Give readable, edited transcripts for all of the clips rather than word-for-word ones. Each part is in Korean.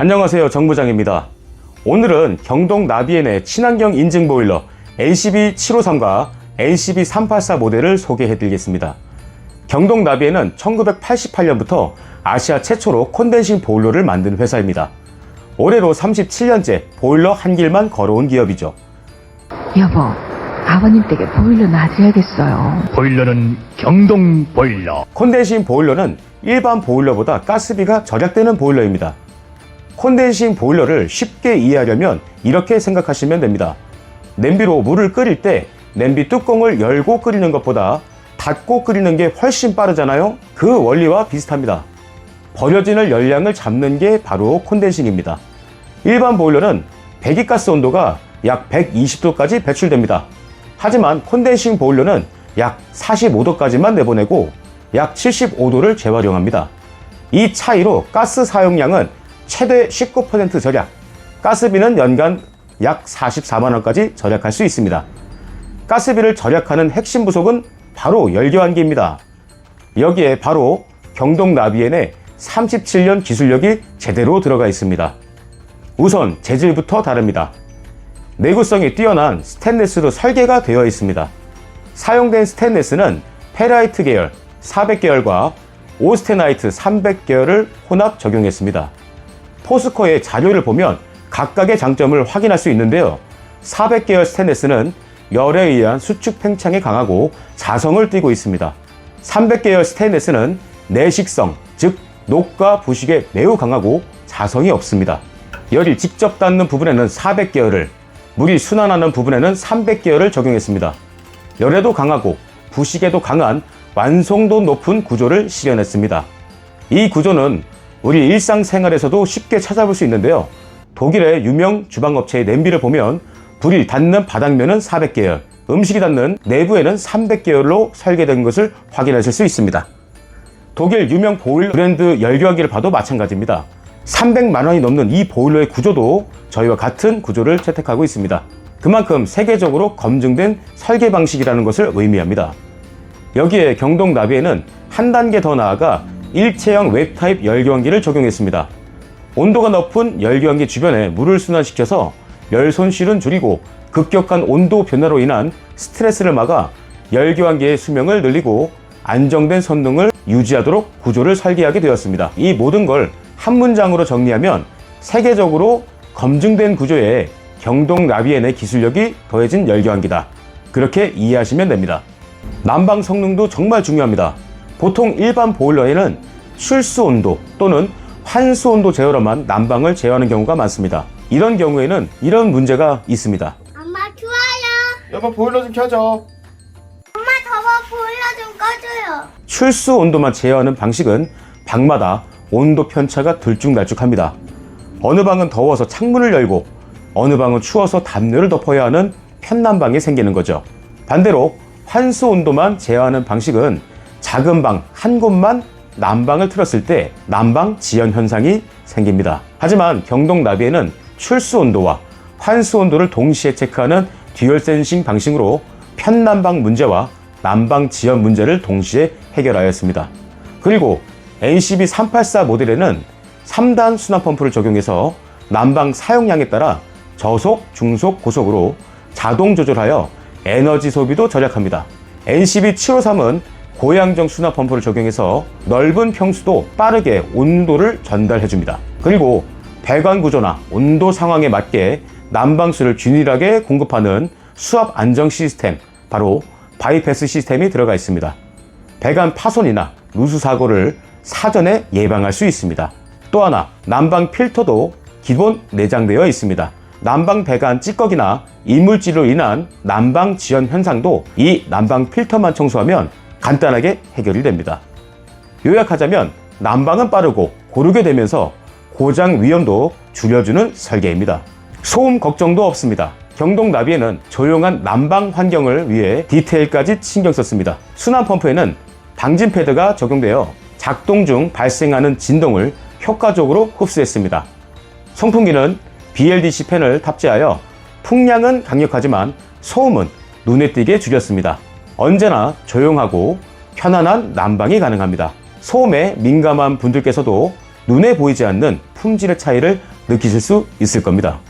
안녕하세요, 정부장입니다. 오늘은 경동 나비엔의 친환경 인증 보일러 LCB753과 LCB384 모델을 소개해 드리겠습니다. 경동 나비엔은 1988년부터 아시아 최초로 콘덴싱 보일러를 만든 회사입니다. 올해로 37년째 보일러 한 길만 걸어온 기업이죠. 여보, 아버님 댁에 보일러 놔줘야겠어요. 보일러는 경동 보일러. 콘덴싱 보일러는 일반 보일러보다 가스비가 절약되는 보일러입니다. 콘덴싱 보일러를 쉽게 이해하려면 이렇게 생각하시면 됩니다. 냄비로 물을 끓일 때 냄비 뚜껑을 열고 끓이는 것보다 닫고 끓이는 게 훨씬 빠르잖아요? 그 원리와 비슷합니다. 버려지는 열량을 잡는 게 바로 콘덴싱입니다. 일반 보일러는 배기가스 온도가 약 120도까지 배출됩니다. 하지만 콘덴싱 보일러는 약 45도까지만 내보내고 약 75도를 재활용합니다. 이 차이로 가스 사용량은 최대 19% 절약, 가스비는 연간 약 44만원까지 절약할 수 있습니다. 가스비를 절약하는 핵심 부속은 바로 열교환기입니다. 여기에 바로 경동 나비엔의 37년 기술력이 제대로 들어가 있습니다. 우선 재질부터 다릅니다. 내구성이 뛰어난 스테인리스로 설계가 되어 있습니다. 사용된 스테인리스는 페라이트 계열 400계열과 오스테나이트 300계열을 혼합 적용했습니다. 포스코의 자료를 보면 각각의 장점을 확인할 수 있는데요. 400계열 스테인리스는 열에 의한 수축 팽창이 강하고 자성을 띠고 있습니다. 300계열 스테인리스는 내식성, 즉 녹과 부식에 매우 강하고 자성이 없습니다. 열이 직접 닿는 부분에는 400계열을, 물이 순환하는 부분에는 300계열을 적용했습니다. 열에도 강하고 부식에도 강한 완성도 높은 구조를 실현했습니다. 이 구조는 우리 일상생활에서도 쉽게 찾아볼 수 있는데요. 독일의 유명 주방업체의 냄비를 보면 불이 닿는 바닥면은 400계열, 음식이 닿는 내부에는 300계열로 설계된 것을 확인하실 수 있습니다. 독일 유명 보일러 브랜드 열교환기를 봐도 마찬가지입니다. 300만원이 넘는 이 보일러의 구조도 저희와 같은 구조를 채택하고 있습니다. 그만큼 세계적으로 검증된 설계 방식이라는 것을 의미합니다. 여기에 경동 나비엔은 한 단계 더 나아가 일체형 웹타입 열교환기를 적용했습니다. 온도가 높은 열교환기 주변에 물을 순환시켜서 열 손실은 줄이고 급격한 온도 변화로 인한 스트레스를 막아 열교환기의 수명을 늘리고 안정된 성능을 유지하도록 구조를 설계하게 되었습니다. 이 모든 걸 한 문장으로 정리하면 세계적으로 검증된 구조에 경동 나비엔의 기술력이 더해진 열교환기다. 그렇게 이해하시면 됩니다. 난방 성능도 정말 중요합니다. 보통 일반 보일러에는 출수 온도 또는 환수 온도 제어로만 난방을 제어하는 경우가 많습니다. 이런 경우에는 이런 문제가 있습니다. 엄마 좋아요. 여보, 보일러 좀 켜줘. 엄마 저거 보일러 좀 꺼줘요. 출수 온도만 제어하는 방식은 방마다 온도 편차가 들쭉날쭉합니다. 어느 방은 더워서 창문을 열고 어느 방은 추워서 담요를 덮어야 하는 편난방이 생기는 거죠. 반대로 환수 온도만 제어하는 방식은 작은 방 한 곳만 난방을 틀었을 때 난방 지연 현상이 생깁니다. 하지만 경동 나비엔은 출수 온도와 환수 온도를 동시에 체크하는 듀얼 센싱 방식으로 편난방 문제와 난방 지연 문제를 동시에 해결하였습니다. 그리고 LCB384 모델에는 3단 순환 펌프를 적용해서 난방 사용량에 따라 저속, 중속, 고속으로 자동 조절하여 에너지 소비도 절약합니다. LCB753은 고양정 순환 펌프를 적용해서 넓은 평수도 빠르게 온도를 전달해줍니다. 그리고 배관 구조나 온도 상황에 맞게 난방수를 균일하게 공급하는 수압 안정 시스템, 바로 바이패스 시스템이 들어가 있습니다. 배관 파손이나 누수 사고를 사전에 예방할 수 있습니다. 또 하나, 난방 필터도 기본 내장되어 있습니다. 난방 배관 찌꺼기나 이물질로 인한 난방 지연 현상도 이 난방 필터만 청소하면 간단하게 해결이 됩니다. 요약하자면 난방은 빠르고 고르게 되면서 고장 위험도 줄여주는 설계입니다. 소음 걱정도 없습니다. 경동 나비엔은 조용한 난방 환경을 위해 디테일까지 신경 썼습니다. 순환 펌프에는 방진 패드가 적용되어 작동 중 발생하는 진동을 효과적으로 흡수했습니다. 송풍기는 BLDC 팬을 탑재하여 풍량은 강력하지만 소음은 눈에 띄게 줄였습니다. 언제나 조용하고 편안한 난방이 가능합니다. 소음에 민감한 분들께서도 눈에 보이지 않는 품질의 차이를 느끼실 수 있을 겁니다.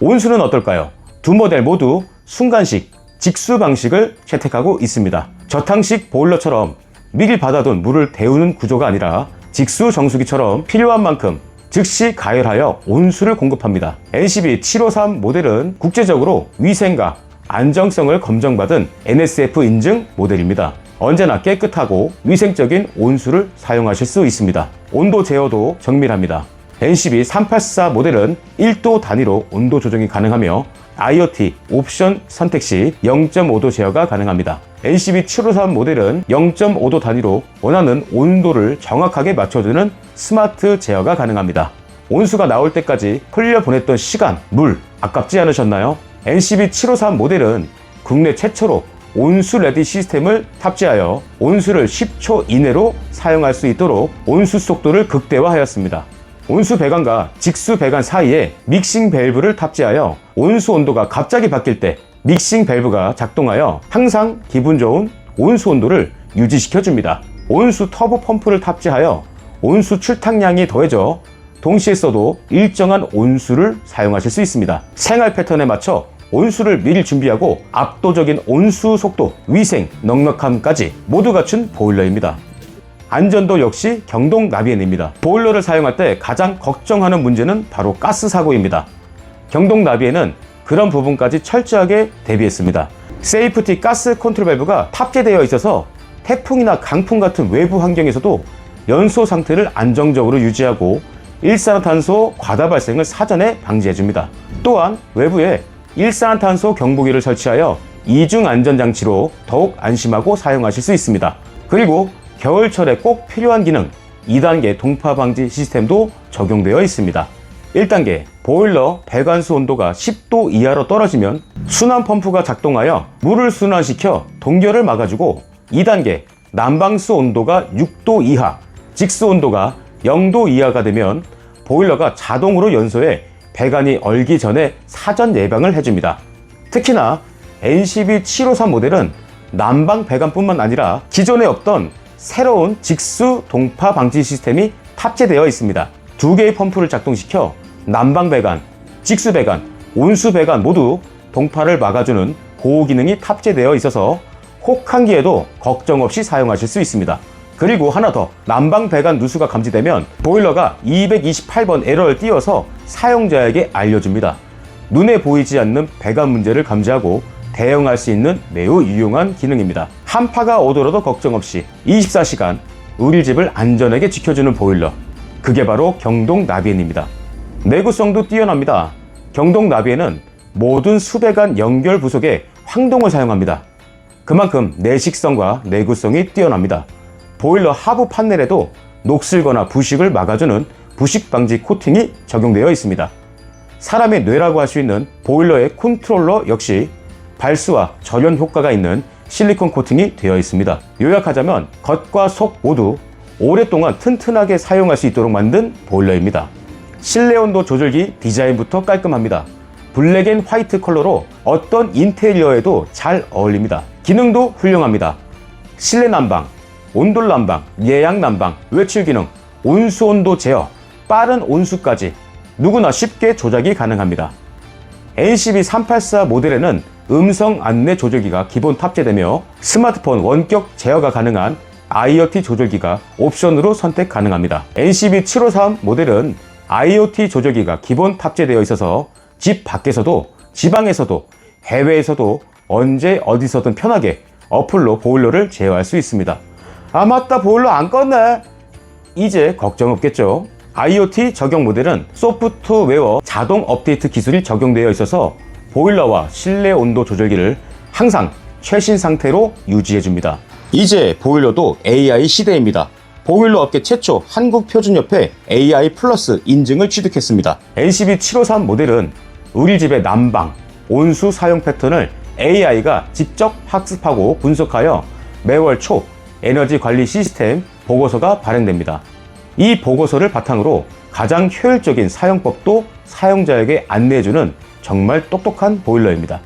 온수는 어떨까요? 두 모델 모두 순간식, 직수 방식을 채택하고 있습니다. 저탕식 보일러처럼 미리 받아둔 물을 데우는 구조가 아니라 직수 정수기처럼 필요한 만큼 즉시 가열하여 온수를 공급합니다. NCB 753 모델은 국제적으로 위생과 안정성을 검증받은 NSF 인증 모델입니다. 언제나 깨끗하고 위생적인 온수를 사용하실 수 있습니다. 온도 제어도 정밀합니다. NCB 384 모델은 1도 단위로 온도 조정이 가능하며 IoT 옵션 선택 시 0.5도 제어가 가능합니다. NCB 753 모델은 0.5도 단위로 원하는 온도를 정확하게 맞춰주는 스마트 제어가 가능합니다. 온수가 나올 때까지 흘려보냈던 시간, 물 아깝지 않으셨나요? NCB 753 모델은 국내 최초로 온수 레디 시스템을 탑재하여 온수를 10초 이내로 사용할 수 있도록 온수 속도를 극대화하였습니다. 온수 배관과 직수 배관 사이에 믹싱 밸브를 탑재하여 온수 온도가 갑자기 바뀔 때 믹싱 밸브가 작동하여 항상 기분 좋은 온수 온도를 유지시켜줍니다. 온수 터보 펌프를 탑재하여 온수 출탕량이 더해져 동시에 써도 일정한 온수를 사용하실 수 있습니다. 생활 패턴에 맞춰 온수를 미리 준비하고 압도적인 온수 속도, 위생, 넉넉함까지 모두 갖춘 보일러입니다. 안전도 역시 경동 나비엔입니다. 보일러를 사용할 때 가장 걱정하는 문제는 바로 가스 사고입니다. 경동 나비엔은 그런 부분까지 철저하게 대비했습니다. 세이프티 가스 컨트롤 밸브가 탑재되어 있어서 태풍이나 강풍 같은 외부 환경에서도 연소 상태를 안정적으로 유지하고 일산화탄소 과다 발생을 사전에 방지해줍니다. 또한 외부에 일산화탄소 경보기를 설치하여 이중 안전장치로 더욱 안심하고 사용하실 수 있습니다. 그리고 겨울철에 꼭 필요한 기능 2단계 동파 방지 시스템도 적용되어 있습니다. 1단계 보일러 배관수 온도가 10도 이하로 떨어지면 순환 펌프가 작동하여 물을 순환시켜 동결을 막아주고 2단계 난방수 온도가 6도 이하, 직수 온도가 0도 이하가 되면 보일러가 자동으로 연소해 배관이 얼기 전에 사전 예방을 해줍니다. 특히나 NCB 753 모델은 난방 배관뿐만 아니라 기존에 없던 새로운 직수 동파 방지 시스템이 탑재되어 있습니다. 두 개의 펌프를 작동시켜 난방 배관, 직수 배관, 온수 배관 모두 동파를 막아주는 보호 기능이 탑재되어 있어서 혹한기에도 걱정 없이 사용하실 수 있습니다. 그리고 하나 더, 난방 배관 누수가 감지되면 보일러가 228번 에러를 띄워서 사용자에게 알려줍니다. 눈에 보이지 않는 배관 문제를 감지하고 대응할 수 있는 매우 유용한 기능입니다. 한파가 오더라도 걱정 없이 24시간 우리 집을 안전하게 지켜주는 보일러, 그게 바로 경동 나비엔입니다. 내구성도 뛰어납니다. 경동 나비엔은 모든 수배관 연결 부속에 황동을 사용합니다. 그만큼 내식성과 내구성이 뛰어납니다. 보일러 하부 판넬에도 녹슬거나 부식을 막아주는 부식 방지 코팅이 적용되어 있습니다. 사람의 뇌라고 할 수 있는 보일러의 컨트롤러 역시 발수와 절연 효과가 있는 실리콘 코팅이 되어 있습니다. 요약하자면 겉과 속 모두 오랫동안 튼튼하게 사용할 수 있도록 만든 보일러입니다. 실내 온도 조절기 디자인부터 깔끔합니다. 블랙 앤 화이트 컬러로 어떤 인테리어에도 잘 어울립니다. 기능도 훌륭합니다. 실내 난방, 온돌 난방, 예약 난방, 외출 기능, 온수 온도 제어, 빠른 온수까지 누구나 쉽게 조작이 가능합니다. NCB 384 모델에는 음성 안내 조절기가 기본 탑재되며 스마트폰 원격 제어가 가능한 IoT 조절기가 옵션으로 선택 가능합니다. NCB 753 모델은 IoT 조절기가 기본 탑재되어 있어서 집 밖에서도 지방에서도 해외에서도 언제 어디서든 편하게 어플로 보일러를 제어할 수 있습니다. 아 맞다, 보일러 안 껐네. 이제 걱정 없겠죠. IoT 적용 모델은 소프트웨어 자동 업데이트 기술이 적용되어 있어서 보일러와 실내 온도 조절기를 항상 최신 상태로 유지해줍니다. 이제 보일러도 AI 시대입니다. 보일러 업계 최초 한국표준협회 AI 플러스 인증을 취득했습니다. NCB 753 모델은 우리 집의 난방, 온수 사용 패턴을 AI가 직접 학습하고 분석하여 매월 초 에너지 관리 시스템 보고서가 발행됩니다. 이 보고서를 바탕으로 가장 효율적인 사용법도 사용자에게 안내해주는 정말 똑똑한 보일러입니다.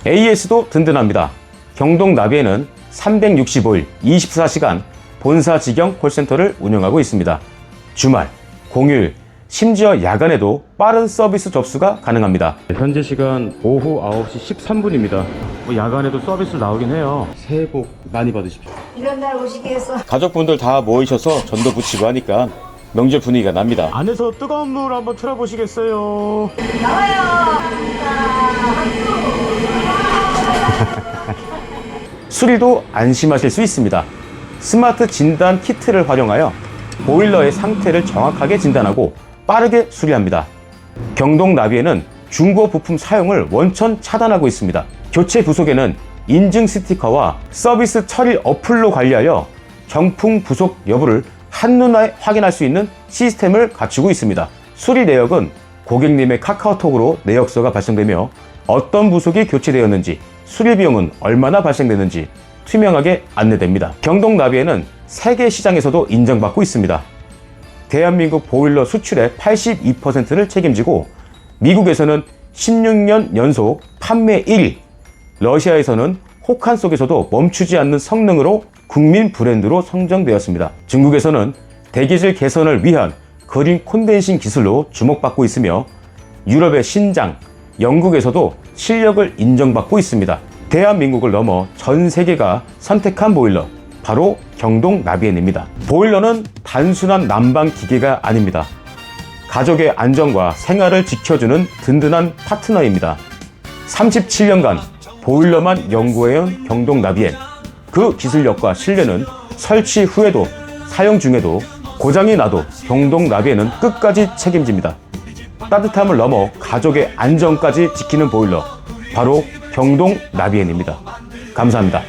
AS도 든든합니다. 경동 나비에는 365일 24시간 본사 직영 콜센터를 운영하고 있습니다. 주말, 공휴일, 심지어 야간에도 빠른 서비스 접수가 가능합니다. 현재 시간 오후 9시 13분입니다. 야간에도 서비스 나오긴 해요. 새해 복 많이 받으십시오. 이런 날 오시게 해서 가족분들 다 모이셔서 전도 붙이고 하니까 명절 분위기가 납니다. 안에서 뜨거운 물 한번 틀어보시겠어요? 수리도 안심하실 수 있습니다. 스마트 진단 키트를 활용하여 보일러의 상태를 정확하게 진단하고 빠르게 수리합니다. 경동 나비에는 중고 부품 사용을 원천 차단하고 있습니다. 교체 부속에는 인증 스티커와 서비스 처리 어플로 관리하여 정품 부속 여부를 한눈에 확인할 수 있는 시스템을 갖추고 있습니다. 수리 내역은 고객님의 카카오톡으로 내역서가 발송되며 어떤 부속이 교체되었는지, 수리 비용은 얼마나 발생되는지 투명하게 안내됩니다. 경동 나비에는 세계 시장에서도 인정받고 있습니다. 대한민국 보일러 수출의 82%를 책임지고 미국에서는 16년 연속 판매 1위, 러시아에서는 혹한 속에서도 멈추지 않는 성능으로 국민 브랜드로 선정되었습니다. 중국에서는 대기질 개선을 위한 그린 콘덴싱 기술로 주목받고 있으며 유럽의 신장, 영국에서도 실력을 인정받고 있습니다. 대한민국을 넘어 전 세계가 선택한 보일러, 바로 경동 나비엔입니다. 보일러는 단순한 난방 기계가 아닙니다. 가족의 안전과 생활을 지켜주는 든든한 파트너입니다. 37년간 보일러만 연구해온 경동 나비엔. 그 기술력과 신뢰는 설치 후에도 사용 중에도 고장이 나도 경동 나비엔은 끝까지 책임집니다. 따뜻함을 넘어 가족의 안전까지 지키는 보일러, 바로 경동 나비엔입니다. 감사합니다.